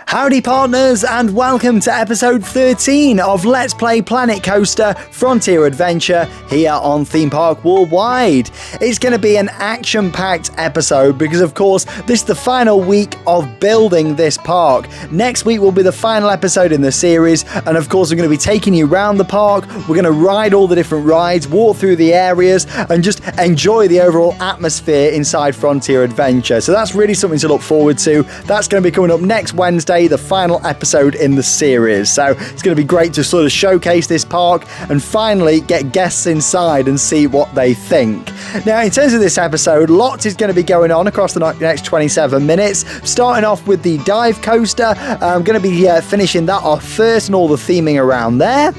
Howdy partners, and welcome to episode 13 of Let's Play Planet Coaster Frontier Adventure here on Theme Park Worldwide. It's going to be an action-packed episode because of course this is the final week of building this park. Next week will be the final episode in the series, and of course we're going to be taking you around the park. We're going to ride all the different rides, walk through the areas and just enjoy the overall atmosphere inside Frontier Adventure. So that's really something to look forward to. That's going to be coming up next Wednesday, the final episode in the series. So it's going to be great to sort of showcase this park and finally get guests inside and see what they think. Now, in terms of this episode, lots is going to be going on across the next 27 minutes. Starting off with the dive coaster. I'm going to be finishing that off first and all the theming around there.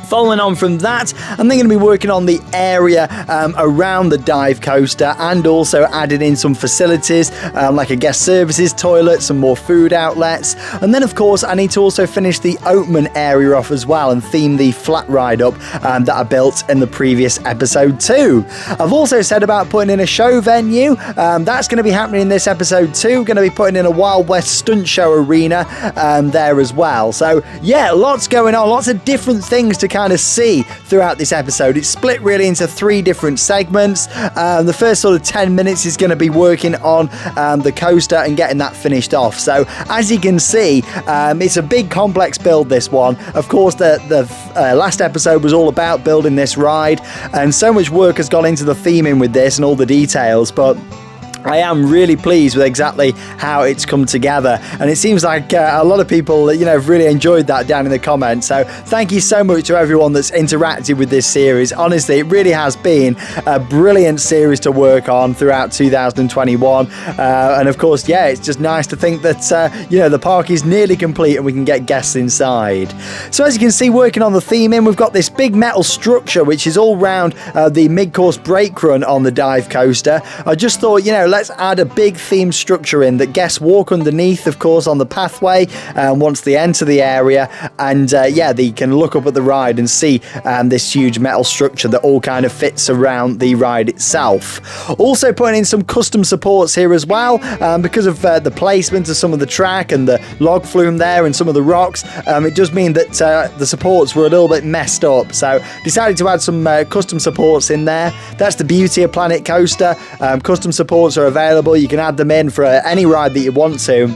Following on from that, I'm then going to be working on the area around the dive coaster and also adding in some facilities like a guest services toilet, some more food outlets, and then of course I need to also finish the Oatman area off as well and theme the flat ride up that I built in the previous episode too. I've also said about putting in a show venue. That's going to be happening in this episode too. Going to be putting in a Wild West Stunt Show arena there as well. So yeah, lots going on, lots of different things to kind of see throughout this episode. It's split really into 3 different segments. The first sort of 10 minutes is going to be working on the coaster and getting that finished off. So as you can see, it's a big complex build, this one. Of course the last episode was all about building this ride, and so much work has gone into the theming with this and all the details, but I am really pleased with exactly how it's come together, and it seems like a lot of people, have really enjoyed that down in the comments. So thank you so much to everyone that's interacted with this series. Honestly, it really has been a brilliant series to work on throughout 2021, and of course, yeah, it's just nice to think that the park is nearly complete and we can get guests inside. So as you can see, working on the theming, we've got this big metal structure which is all round the mid-course brake run on the dive coaster. I just thought, let's add a big theme structure in that guests walk underneath, of course, on the pathway once they enter the area, and they can look up at the ride and see this huge metal structure that all kind of fits around the ride itself. Also putting in some custom supports here as well, because of the placement of some of the track and the log flume there and some of the rocks. It does mean that the supports were a little bit messed up, so decided to add some custom supports in there. That's the beauty of Planet Coaster. Custom supports are available. You can add them in for any ride that you want to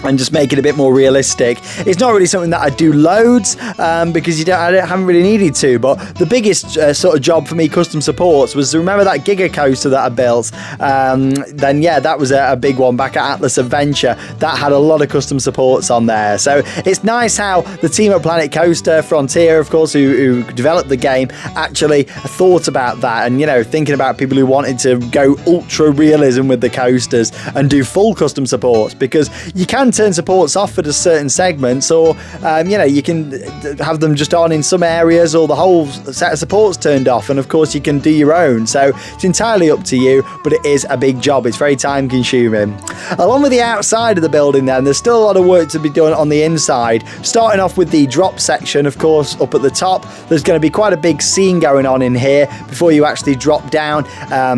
and just make it a bit more realistic. It's not really something that I do loads because I haven't really needed to, but the biggest sort of job for me, custom supports, was to remember that Giga coaster that I built. That was a big one back at Atlas Adventure that had a lot of custom supports on there. So it's nice how the team at Planet Coaster, Frontier, of course, who developed the game, actually thought about that and, thinking about people who wanted to go ultra realism with the coasters and do full custom supports, because you can turn supports off for just certain segments, or you can have them just on in some areas, or the whole set of supports turned off, and of course you can do your own. So it's entirely up to you, but it is a big job. It's very time consuming. Along with the outside of the building then, there's still a lot of work to be done on the inside. Starting off with the drop section, of course, up at the top, there's going to be quite a big scene going on in here before you actually drop down.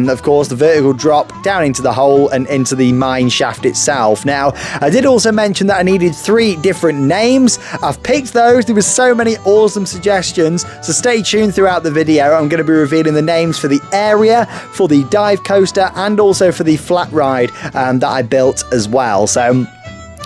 Of course, the vertical drop down into the hole and into the mine shaft itself. Now, I did also mention that I needed 3 different names. I've picked those. There was so many awesome suggestions, so stay tuned throughout the video. I'm going to be revealing the names for the area, for the dive coaster, and also for the flat ride that I built as well. So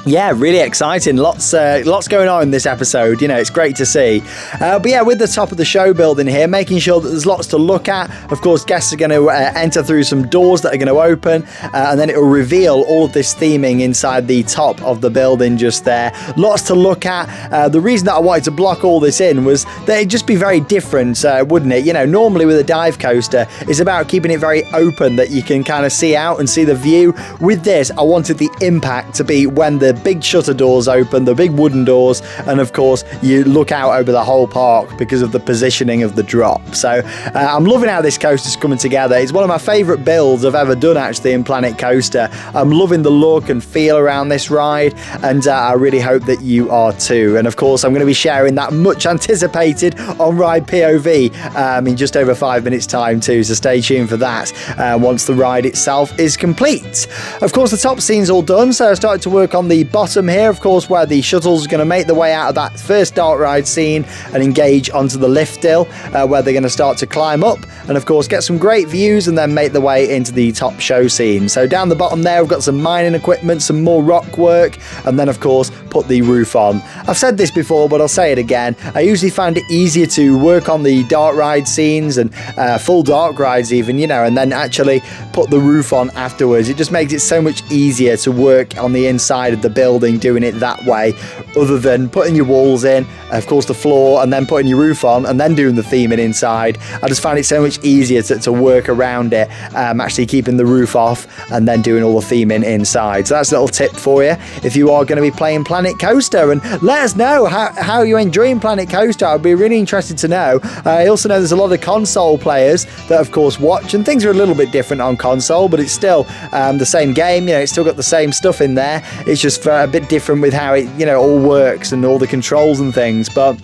yeah, really exciting. Lots going on in this episode. It's great to see. But yeah, with the top of the show building here, making sure that there's lots to look at. Of course, guests are going to enter through some doors that are going to open, and then it will reveal all of this theming inside the top of the building just there. Lots to look at. The reason that I wanted to block all this in was that it'd just be very different, wouldn't it? Normally with a dive coaster, it's about keeping it very open, that you can kind of see out and see the view. With this, I wanted the impact to be when the big shutter doors open, the big wooden doors, and of course you look out over the whole park because of the positioning of the drop. So I'm loving how this coaster's coming together. It's one of my favourite builds I've ever done actually in Planet Coaster. I'm loving the look and feel around this ride, and I really hope that you are too. And of course I'm going to be sharing that much anticipated on-ride POV in just over 5 minutes time too, so stay tuned for that once the ride itself is complete. Of course the top scene's all done, so I started to work on the the bottom here, of course, where the shuttles are going to make their way out of that first dark ride scene and engage onto the lift hill, where they're going to start to climb up and, of course, get some great views and then make their way into the top show scene. So down the bottom there, we've got some mining equipment, some more rock work, and then, of course, put the roof on. I've said this before, but I'll say it again. I usually find it easier to work on the dark ride scenes and full dark rides even, and then actually put the roof on afterwards. It just makes it so much easier to work on the inside of the building doing it that way, other than putting your walls in, of course the floor, and then putting your roof on and then doing the theming inside. I just find it so much easier to work around it, actually keeping the roof off and then doing all the theming inside. So that's a little tip for you if you are going to be playing Planet Coaster. And let us know how you're enjoying Planet Coaster. I'd be really interested to know. I also know there's a lot of console players that, of course, watch, and things are a little bit different on console, but it's still the same game. It's still got the same stuff in there. It's just a bit different with how it all works and all the controls and things. But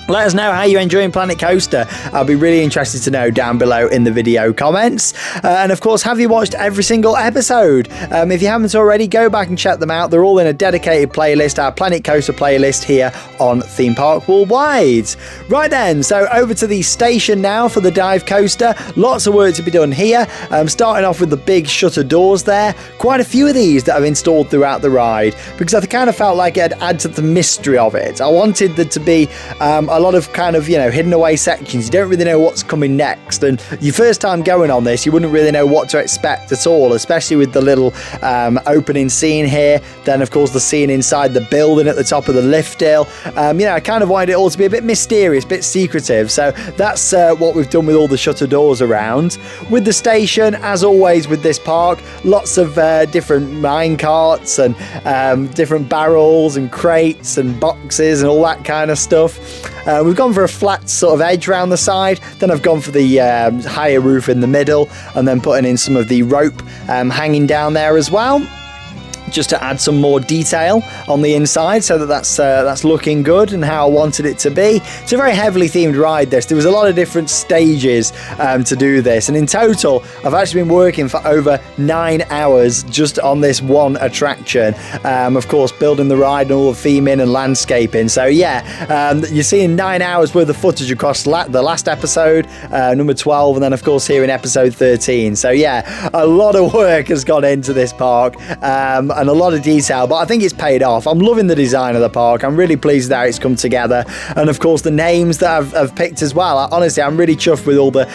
let us know how you're enjoying Planet Coaster. I'll be really interested to know down below in the video comments. And of course, have you watched every single episode? If you haven't already, go back and check them out. They're all in a dedicated playlist, our Planet Coaster playlist here on Theme Park Worldwide. Right then, so over to the station now for the dive coaster. Lots of work to be done here. Starting off with the big shutter doors there. Quite a few of these that I've installed throughout the ride, because I kind of felt like it'd add to the mystery of it. I wanted there to be a lot of kind of hidden away sections. You don't really know what's coming next, and your first time going on this, you wouldn't really know what to expect at all, especially with the little opening scene here, then of course the scene inside the building at the top of the lift hill. I kind of wanted it all to be a bit mysterious, a bit secretive, so that's what we've done with all the shutter doors around. With the station, as always with this park, lots of different mine carts and different barrels and crates and boxes and all that kind of stuff. We've gone for a flat sort of edge around the side, then I've gone for the higher roof in the middle, and then putting in some of the rope hanging down there as well, just to add some more detail on the inside, so that's looking good and how I wanted it to be. It's a very heavily themed ride, this. There was a lot of different stages to do this, and in total I've actually been working for over 9 hours just on this one attraction, of course building the ride and all the theming and landscaping. So yeah, you're seeing 9 hours worth of footage across the last episode, number 12, and then of course here in episode 13. So yeah, a lot of work has gone into this park, and a lot of detail, but I think it's paid off. I'm loving the design of the park. I'm really pleased with how it's come together, and of course the names that I've picked as well. Honestly, I'm really chuffed with all the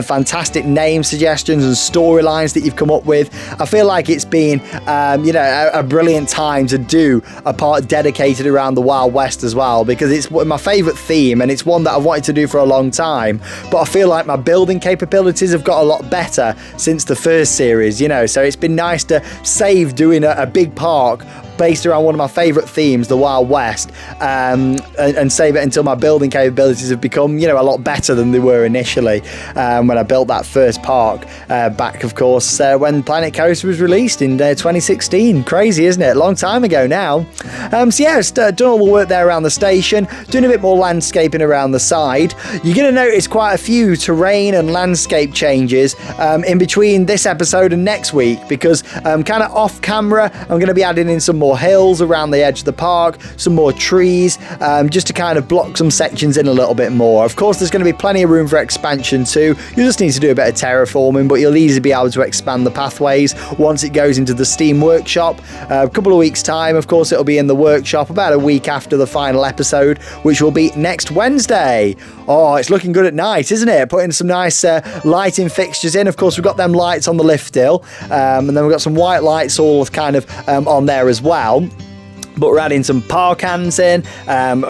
fantastic name suggestions and storylines that you've come up with. I feel like it's been a brilliant time to do a park dedicated around the Wild West as well, because it's my favourite theme and it's one that I've wanted to do for a long time, but I feel like my building capabilities have got a lot better since the first series, so it's been nice to save doing a big park based around one of my favourite themes, the Wild West, and save it until my building capabilities have become, a lot better than they were initially when I built that first park back, of course, when Planet Coaster was released in 2016. Crazy, isn't it? Long time ago now. So yeah, done all the work there around the station, doing a bit more landscaping around the side. You're going to notice quite a few terrain and landscape changes in between this episode and next week, because kind of off camera, I'm going to be adding in some more hills around the edge of the park, some more trees, just to kind of block some sections in a little bit more. Of course, there's going to be plenty of room for expansion too. You just need to do a bit of terraforming, but you'll easily be able to expand the pathways once it goes into the Steam Workshop. A couple of weeks time, of course, it'll be in the workshop about a week after the final episode, which will be next Wednesday. Oh, it's looking good at night, isn't it? Putting some nice lighting fixtures in. Of course, we've got them lights on the lift hill, and then we've got some white lights all kind of on there as well. But we're adding some power cans in,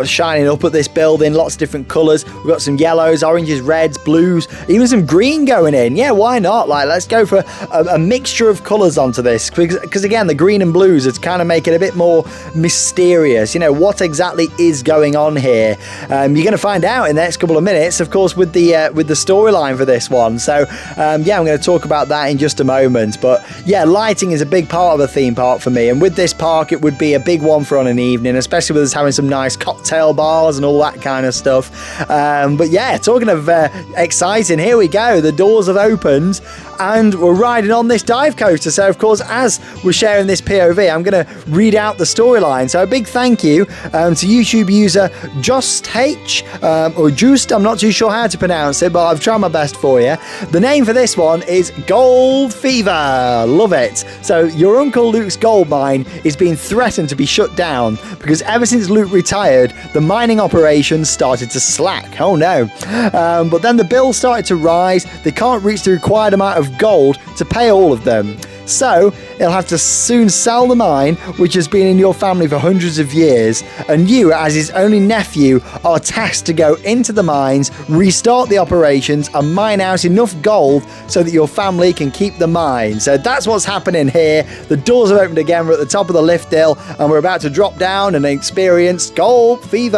shining up at this building, lots of different colours. We've got some yellows, oranges, reds, blues, even some green going in. Yeah, why not? Let's go for a mixture of colours onto this, because again, the green and blues is kind of make it a bit more mysterious. What exactly is going on here? You're going to find out in the next couple of minutes, of course, with the storyline for this one. So yeah, I'm going to talk about that in just a moment. But yeah, lighting is a big part of a theme park for me, and with this park, it would be a big one for on an evening, especially with us having some nice cocktail bars and all that kind of stuff. But yeah, talking of exciting, here we go. The doors have opened, and we're riding on this dive coaster. So of course, as we're sharing this POV, I'm going to read out the storyline. So a big thank you to YouTube user Just H or Just, I'm not too sure how to pronounce it, but I've tried my best for you. The name for this one is Gold Fever. Love it. So your Uncle Luke's gold mine is being threatened to be shut down because ever since Luke retired, the mining operations started to slack. Oh no. But then the bills started to rise. They can't reach the required amount of gold to pay all of them. So he'll have to soon sell the mine, which has been in your family for hundreds of years, and you, as his only nephew, are tasked to go into the mines, restart the operations, and mine out enough gold so that your family can keep the mine. So that's what's happening here. The doors have opened again. We're at the top of the lift hill, and we're about to drop down and experience Gold Fever.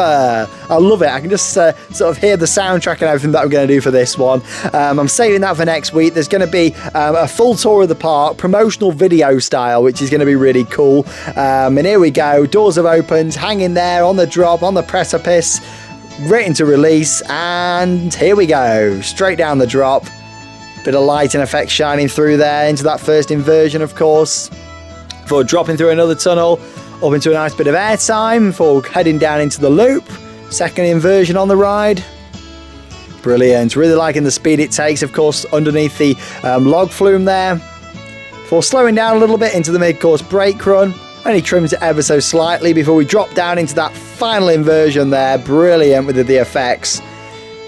I love it. I can just sort of hear the soundtrack and everything that I'm going to do for this one. I'm saving that for next week. There's going to be a full tour of the park, promotional video style, which is going to be really cool. And here we go. Doors have opened, hanging there on the drop, on the precipice, waiting to release. And here we go. Straight down the drop. Bit of light and effects shining through there into that first inversion, of course. Before dropping through another tunnel, up into a nice bit of airtime before heading down into the loop. Second inversion on the ride. Brilliant. Really liking the speed it takes, of course, underneath the log flume there. Before slowing down a little bit into the mid-course brake run. Only trims it ever so slightly before we drop down into that final inversion there. Brilliant with the effects.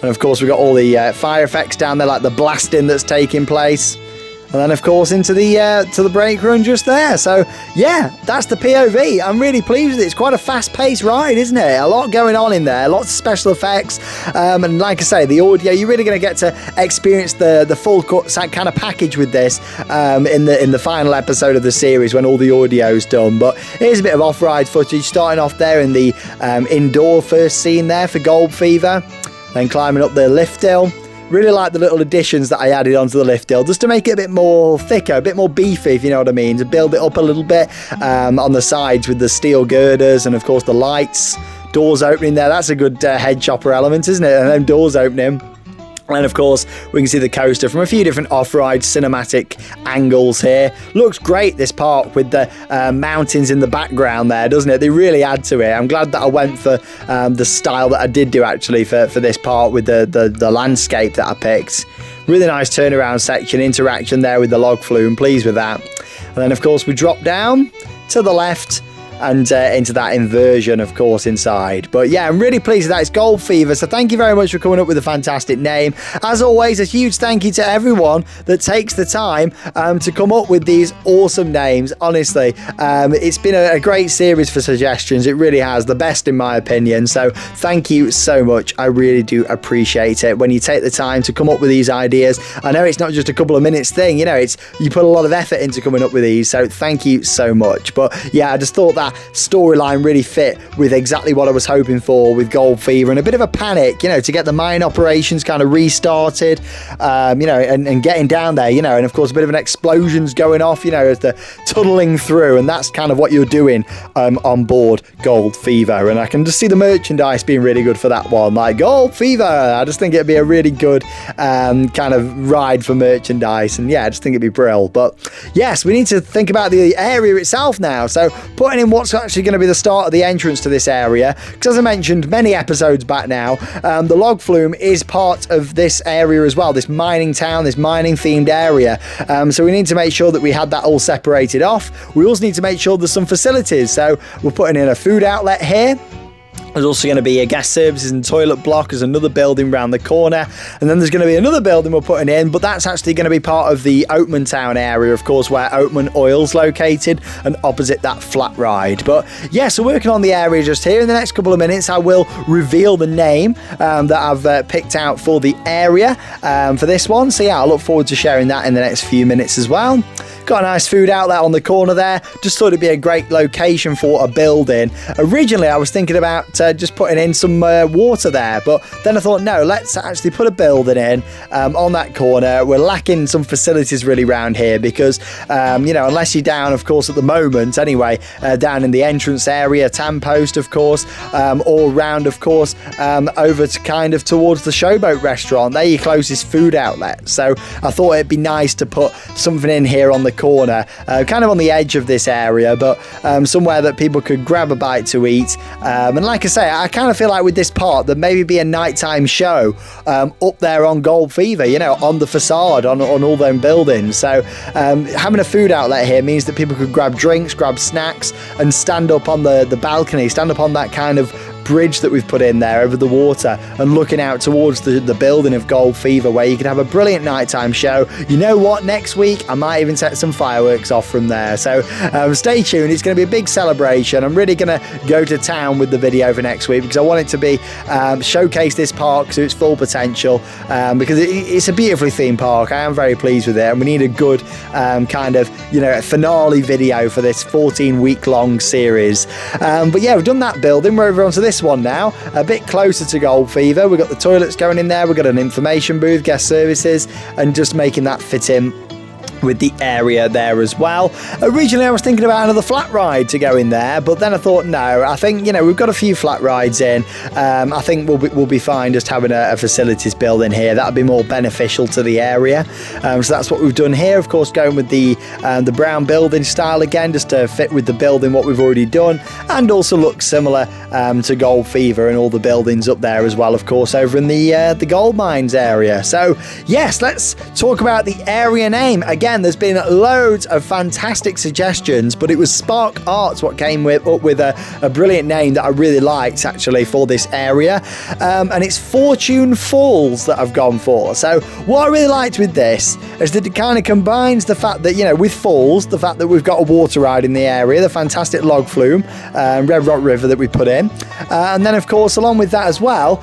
And of course, we've got all the fire effects down there, like the blasting that's taking place. And then, of course, into the to the brake run just there. So, yeah, that's the POV. I'm really pleased with it. It's quite a fast-paced ride, isn't it? A lot going on in there, lots of special effects. And like I say, the audio, you're really going to get to experience the full kind of package with this in the final episode of the series when all the audio's done. But here's a bit of off-ride footage, starting off there in the indoor first scene there for Gold Fever. Then climbing up the lift hill. Really like the little additions that I added onto the lift hill, just to make it a bit more thicker, a bit more beefy, if you know what I mean, to build it up a little bit on the sides with the steel girders and, of course, the lights. Doors opening there, that's a good head chopper element, isn't it? And then doors opening. And of course, we can see the coaster from a few different off-ride cinematic angles here. Looks great, this park, with the mountains in the background there, doesn't it? They really add to it. I'm glad that I went for the style that I did do, actually, for this part with the landscape that I picked. Really nice turnaround section, interaction there with the log flume. Pleased with that. And then, of course, we drop down to the left and into that inversion, of course, inside. But yeah, I'm really pleased with that. It's Gold Fever, so thank you very much for coming up with a fantastic name. As always, a huge thank you to everyone that takes the time to come up with these awesome names. Honestly, it's been a great series for suggestions. It really has, the best in my opinion. So thank you so much. I really do appreciate it when you take the time to come up with these ideas. I know it's not just a couple of minutes thing, you know, you put a lot of effort into coming up with these, so thank you so much. But yeah, I just thought that storyline really fit with exactly what I was hoping for with Gold Fever, and a bit of a panic, you know, to get the mine operations kind of restarted, you know, and getting down there, you know, and of course a bit of an explosions going off, you know, as the tunneling through, and that's kind of what you're doing on board Gold Fever. And I can just see the merchandise being really good for that one, like Gold Fever. I just think it'd be a really good kind of ride for merchandise, and yeah, I just think it'd be brilliant. But yes, we need to think about the area itself now, so putting in what's actually going to be the start of the entrance to this area, because as I mentioned many episodes back now, the log flume is part of this area as well, this mining town, this mining themed area, so we need to make sure that we had that all separated off. We also need to make sure there's some facilities, so we're putting in a food outlet here. There's also going to be a guest services and toilet block. There's another building around the corner. And then there's going to be another building we're putting in, but that's actually going to be part of the Oatman town area, of course, where Oatman Oil's located and opposite that flat ride. But yeah, so working on the area just here. In the next couple of minutes, I will reveal the name that I've picked out for the area for this one. So yeah, I look forward to sharing that in the next few minutes as well. Got a nice food outlet on the corner there. Just thought it'd be a great location for a building. Originally, I was thinking about just putting in some water there, but then I thought, no, let's actually put a building in on that corner. We're lacking some facilities really around here because, unless you're down, of course, at the moment, anyway, down in the entrance area, Tam Post, of course, or round, of course, over to kind of towards the Showboat restaurant. They're your closest food outlet. So I thought it'd be nice to put something in here on the corner, kind of on the edge of this area, but somewhere that people could grab a bite to eat. And like I say, I kind of feel like with this park, there maybe be a nighttime show up there on Gold Fever, on the facade, on all them buildings. So having a food outlet here means that people could grab drinks, grab snacks, and stand up on the balcony, stand up on that kind of bridge that we've put in there over the water and looking out towards the building of Gold Fever, where you could have a brilliant nighttime show. You know what, next week I might even set some fireworks off from there, so stay tuned. It's going to be a big celebration. I'm really going to go to town with the video for next week because I want it to be showcase this park to its full potential, because it's a beautifully themed park. I am very pleased with it, and we need a good finale video for this 14-week long series. But yeah, we've done that building. We're over onto this one now, a bit closer to Gold Fever. We've got the toilets going in there, we've got an information booth, guest services, and just making that fit in with the area there as well. Originally I was thinking about another flat ride to go in there, but then I thought, no, I think we've got a few flat rides in. I think we'll be fine just having a facilities building here. That would be more beneficial to the area. So that's what we've done here, of course, going with the brown building style again, just to fit with the building what we've already done, and also look similar to Gold Fever and all the buildings up there as well, of course, over in the gold mines area. So yes, let's talk about the area name. Again, there's been loads of fantastic suggestions, but it was Spark Arts what came up with a brilliant name that I really liked actually for this area, and it's Fortune Falls that I've gone for. So what I really liked with this is that it kind of combines the fact that, with falls, the fact that we've got a water ride in the area, the fantastic log flume, Red Rock River that we put in, and then of course along with that as well,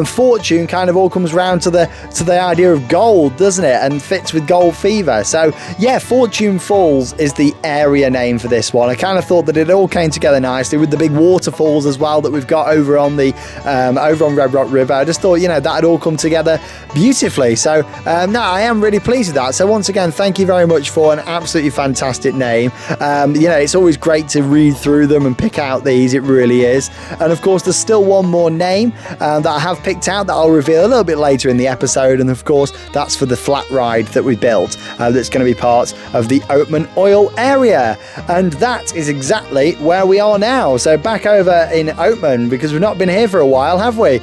Fortune kind of all comes round to the idea of gold, doesn't it, and fits with Gold Fever. So yeah, Fortune Falls is the area name for this one. I kind of thought that it all came together nicely with the big waterfalls as well that we've got over on Red Rock River. I just thought, that'd all come together beautifully. So no, I am really pleased with that. So once again, thank you very much for an absolutely fantastic name. It's always great to read through them and pick out these. It really is. And of course, there's still one more name that I have picked out that I'll reveal a little bit later in the episode. And of course, that's for the flat ride that we built. That's going to be part of the Oatman oil area, and that is exactly where we are now. So back over in Oatman, because we've not been here for a while, have we?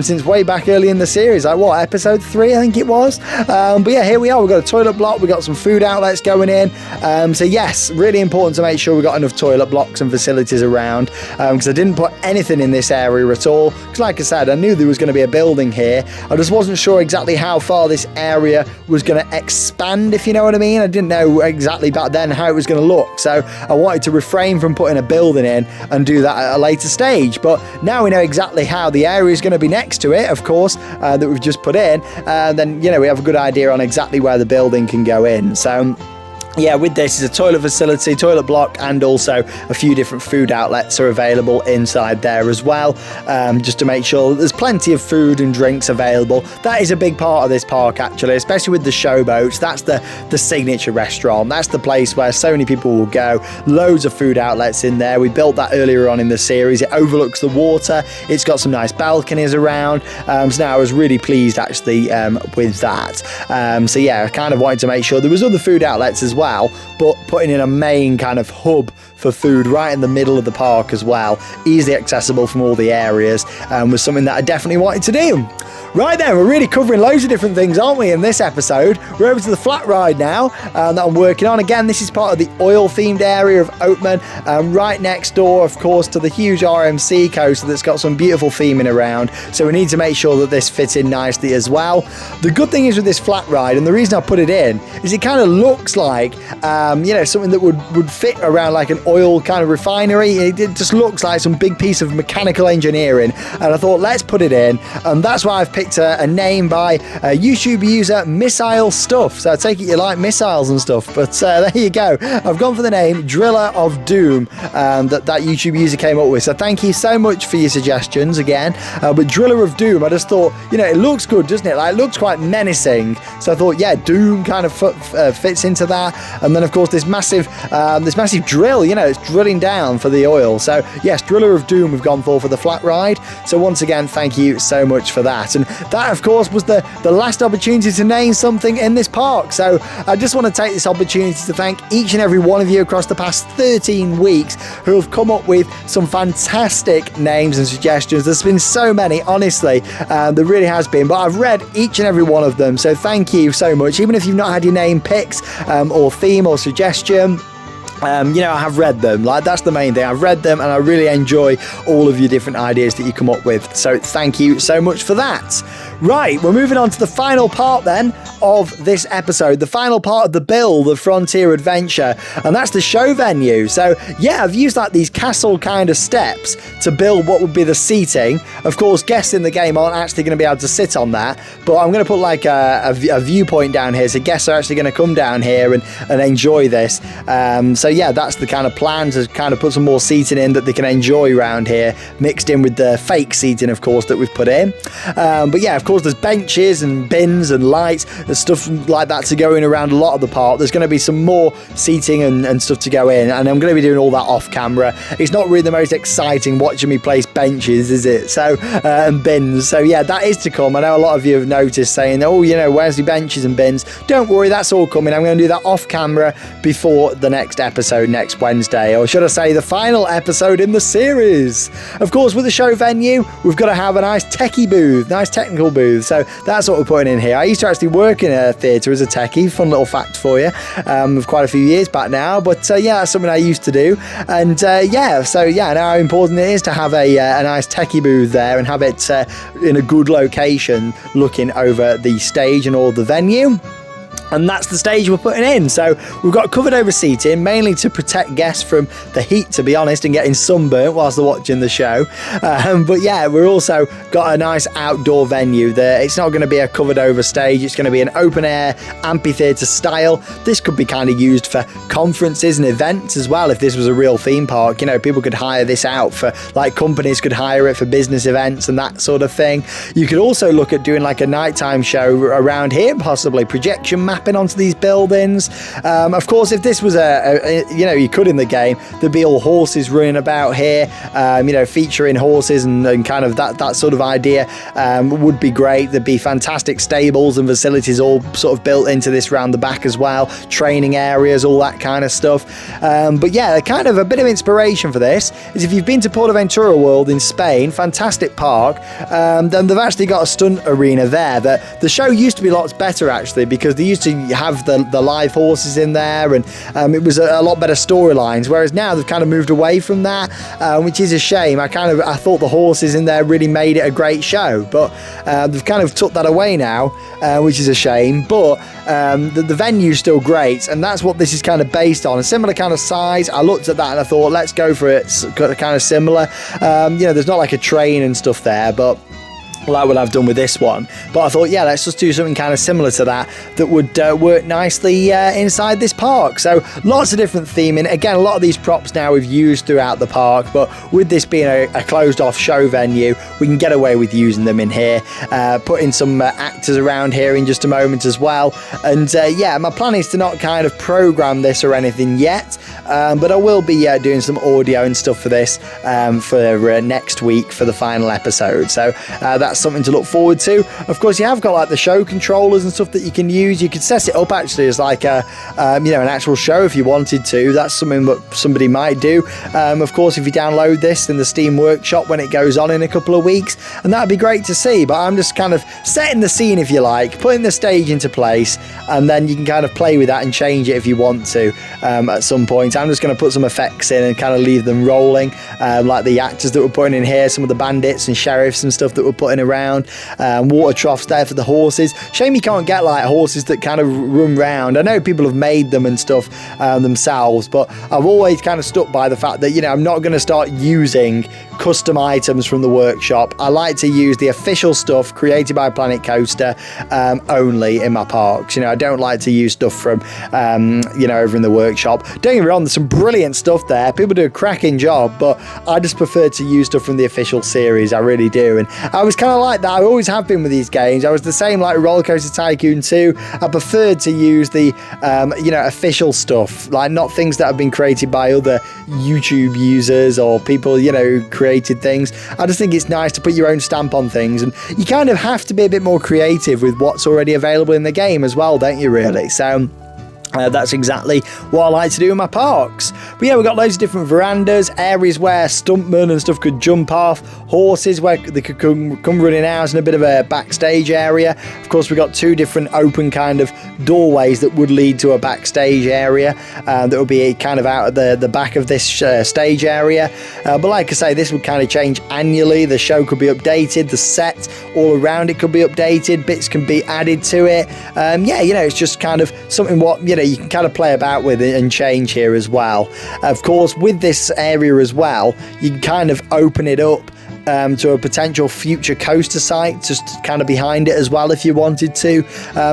Since way back early in the series, like what, episode 3 I think it was. But yeah, here we are. We've got a toilet block, we've got some food outlets going in, so yes, really important to make sure we've got enough toilet blocks and facilities around, because I didn't put anything in this area at all, because like I said, I knew there was going to be a building here. I just wasn't sure exactly how far this area was going to expand, if you know what I mean. I didn't know exactly back then how it was going to look, so I wanted to refrain from putting a building in and do that at a later stage. But now we know exactly how the area is going to be next to it, of course, that we've just put in, then we have a good idea on exactly where the building can go in. So yeah, with this is a toilet facility, toilet block, and also a few different food outlets are available inside there as well, just to make sure that there's plenty of food and drinks available. That is a big part of this park actually, especially with the Showboats. That's the signature restaurant. That's the place where so many people will go. Loads of food outlets in there. We built that earlier on in the series. It overlooks the water. It's got some nice balconies around. So now I was really pleased actually with that. So yeah, I kind of wanted to make sure there was other food outlets as well, but putting in a main kind of hub for food right in the middle of the park as well, easily accessible from all the areas, was something that I definitely wanted to do. Right then, we're really covering loads of different things, aren't we, in this episode? We're over to the flat ride now that I'm working on. Again, this is part of the oil-themed area of Oatman, right next door, of course, to the huge RMC coaster that's got some beautiful theming around. So we need to make sure that this fits in nicely as well. The good thing is with this flat ride, and the reason I put it in, is it kind of looks like, something that would fit around like an oil kind of refinery. It just looks like some big piece of mechanical engineering, and I thought, let's put it in, and that's why I've picked a name by YouTube user Missile Stuff. So I take it you like missiles and stuff, but there you go. I've gone for the name Driller of Doom that YouTube user came up with. So thank you so much for your suggestions again. But Driller of Doom, I just thought, it looks good, doesn't it? Like, it looks quite menacing. So I thought, yeah, Doom kind of fits into that. And then, of course, this massive drill, it's drilling down for the oil. So yes, Driller of Doom we've gone for the flat ride. So once again, thank you so much for that. And that, of course, was the last opportunity to name something in this park. So I just want to take this opportunity to thank each and every one of you across the past 13 weeks who have come up with some fantastic names and suggestions. There's been so many, honestly, there really has been, but I've read each and every one of them, so thank you so much. Even if you've not had your name picked or theme or suggestion, I have read them. Like, that's the main thing. I've read them and I really enjoy all of your different ideas that you come up with. So thank you so much for that. Right, we're moving on to the final part then of this episode, the final part of the build of Frontier Adventure, and that's the show venue. So yeah, I've used like these castle kind of steps to build what would be the seating. Of course, guests in the game aren't actually going to be able to sit on that, but I'm going to put like a viewpoint down here, so guests are actually going to come down here and enjoy this. So yeah, that's the kind of plan, to kind of put some more seating in that they can enjoy around here, mixed in with the fake seating, of course, that we've put in. But yeah, of course, there's benches and bins and lights and stuff like that to go in around a lot of the park. There's going to be some more seating and stuff to go in, and I'm going to be doing all that off camera. It's not really the most exciting watching me place benches, is it? So and bins. So yeah, that is to come. I know a lot of you have noticed saying, oh, where's the benches and bins? Don't worry, that's all coming. I'm going to do that off camera before the next episode next Wednesday, or should I say the final episode in the series. Of course, with the show venue, we've got to have a nice techie booth, nice technical booth. So that's what we're putting in here. I used to actually work in a theatre as a techie, fun little fact for you, quite a few years back now, but yeah, that's something I used to do. And now how important it is to have a nice techie booth there and have it in a good location looking over the stage and all the venue. And that's the stage we're putting in. So we've got covered over seating, mainly to protect guests from the heat, to be honest, and getting sunburnt whilst they're watching the show. But yeah, we're also got a nice outdoor venue there. It's not going to be a covered over stage. It's going to be an open air amphitheatre style. This could be kind of used for conferences and events as well. If this was a real theme park, people could hire this out for, like, companies could hire it for business events and that sort of thing. You could also look at doing like a nighttime show around here, possibly projection mapping onto these buildings. Of course, if this was you could in the game, there'd be all horses running about here, featuring horses and kind of that sort of idea would be great. There'd be fantastic stables and facilities all sort of built into this round the back as well, training areas, all that kind of stuff. But yeah, kind of a bit of inspiration for this is if you've been to PortAventura World in Spain, fantastic park, then they've actually got a stunt arena there. That the show used to be lots better actually, because they used to have the live horses in there, and it was a lot better storylines, whereas now they've kind of moved away from that, which is a shame. I thought the horses in there really made it a great show, but they've kind of took that away now, which is a shame. But the venue's still great, and that's what this is kind of based on, a similar kind of size. I looked at that and I thought, let's go for it kind of similar. There's not like a train and stuff there, but like what I've done with this one, but I thought, yeah, let's just do something kind of similar to that would work nicely inside this park. So lots of different theming. Again, a lot of these props now we've used throughout the park, but with this being a closed off show venue, we can get away with using them in here. Putting some actors around here in just a moment as well. And yeah, my plan is to not kind of program this or anything yet, but I will be doing some audio and stuff for this for next week for the final episode. So that's something to look forward to. Of course, you have got like the show controllers and stuff that you can use. You could set it up actually as like an actual show if you wanted to. That's something that somebody might do. Of course, if you download this in the Steam Workshop when it goes on in a couple of weeks, and that'd be great to see. But I'm just kind of setting the scene, if you like, putting the stage into place, and then you can kind of play with that and change it if you want to at some point. I'm just going to put some effects in and kind of leave them rolling, like the actors that we're putting in here, some of the bandits and sheriffs and stuff that we're putting around. Water troughs there for the horses. Shame you can't get like horses that kind of run round. I know people have made them and stuff themselves, but I've always kind of stuck by the fact that, you know, I'm not going to start using custom items from the workshop. I like to use the official stuff created by Planet Coaster only in my parks. You know, I don't like to use stuff from you know, over in the workshop. Don't get me wrong, there's some brilliant stuff there. People do a cracking job, but I just prefer to use stuff from the official series. I really do. And I was kind of like that. I always have been with these games. I was the same like Roller Coaster Tycoon 2. I preferred to use the you know, official stuff, like not things that have been created by other YouTube users or people, you know, created things. I just think it's nice to put your own stamp on things, and you kind of have to be a bit more creative with what's already available in the game as well, don't you, really? So that's exactly what I like to do in my parks. But yeah, we've got loads of different verandas, areas where stuntmen and stuff could jump off, horses where they could come running out, and a bit of a backstage area. Of course, we've got two different open kind of doorways that would lead to a backstage area that would be kind of out at the back of this stage area. But like I say, this would kind of change annually. The show could be updated, the set all around it could be updated, bits can be added to it. Yeah, you know, it's just kind of something what, you know, you can kind of play about with it and change here as well. Of course, with this area as well, you can kind of open it up to a potential future coaster site just kind of behind it as well if you wanted to.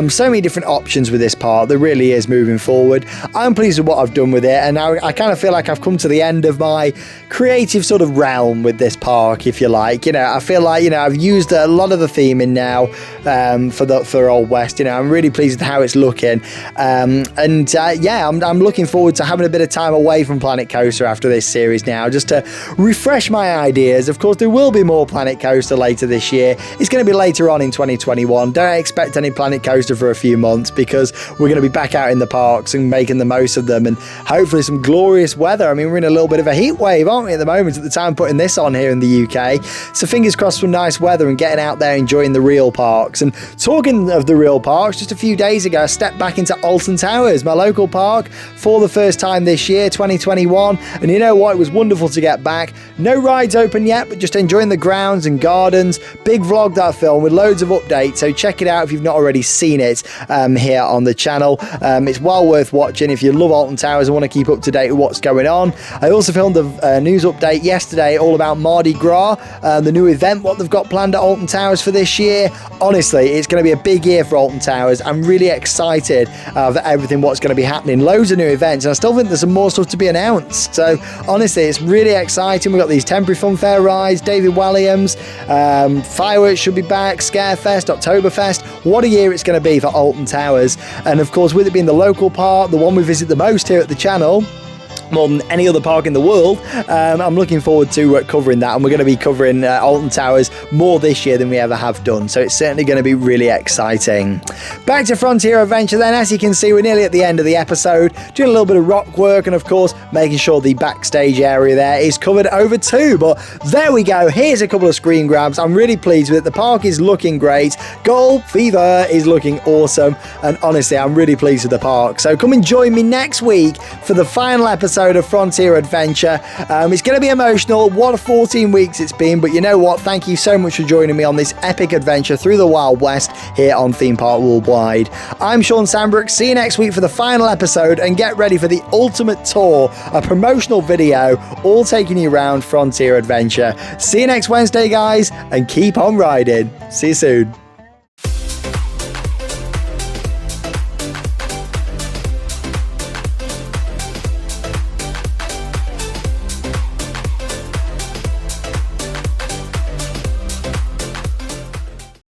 So many different options with this park. There really is moving forward. I'm pleased with what I've done with it, and now I kind of feel like I've come to the end of my creative sort of realm with this park, if you like. You know, I feel like, you know, I've used a lot of the theming now for Old West. You know, I'm really pleased with how it's looking, yeah, I'm looking forward to having a bit of time away from Planet Coaster after this series now, just to refresh my ideas. Of course, there will be more Planet Coaster later this year. It's going to be later on in 2021. Don't expect any Planet Coaster for a few months, because we're going to be back out in the parks and making the most of them, and hopefully some glorious weather. I mean, we're in a little bit of a heat wave, aren't we, at the moment, at the time putting this on here in the UK. So fingers crossed for nice weather and getting out there enjoying the real parks. And talking of the real parks, just a few days ago I stepped back into Alton Towers, my local park, for the first time this year, 2021. And you know what, it was wonderful to get back. No rides open yet, but just enjoying the grounds and gardens. Big vlog that I filmed with loads of updates, so check it out if you've not already seen it here on the channel. It's well worth watching if you love Alton Towers and want to keep up to date with what's going on. I also filmed a news update yesterday all about Mardi Gras, the new event, what they've got planned at Alton Towers for this year. Honestly, it's going to be a big year for Alton Towers. I'm really excited for everything what's going to be happening. Loads of new events, and I still think there's some more stuff to be announced. So honestly, it's really exciting. We've got these temporary funfair rides, David Williams, fireworks should be back, Scarefest, Oktoberfest. What a year it's going to be for Alton Towers. And of course, with it being the local park, the one we visit the most here at the channel, more than any other park in the world, I'm looking forward to covering that, and we're going to be covering Alton Towers more this year than we ever have done, so it's certainly going to be really exciting. Back to Frontier Adventure then. As you can see, we're nearly at the end of the episode, doing a little bit of rock work, and of course making sure the backstage area there is covered over too. But there we go, here's a couple of screen grabs. I'm really pleased with it. The park is looking great, Gold Fever is looking awesome, and honestly I'm really pleased with the park. So come and join me next week for the final episode of Frontier Adventure. It's going to be emotional. What 14 weeks it's been, but you know what, thank you so much for joining me on this epic adventure through the Wild West here on Theme Park Worldwide. I'm Sean Sandbrook. See you next week for the final episode, and get ready for the ultimate tour, a promotional video all taking you around Frontier Adventure. See you next Wednesday, guys, and keep on riding. See you soon.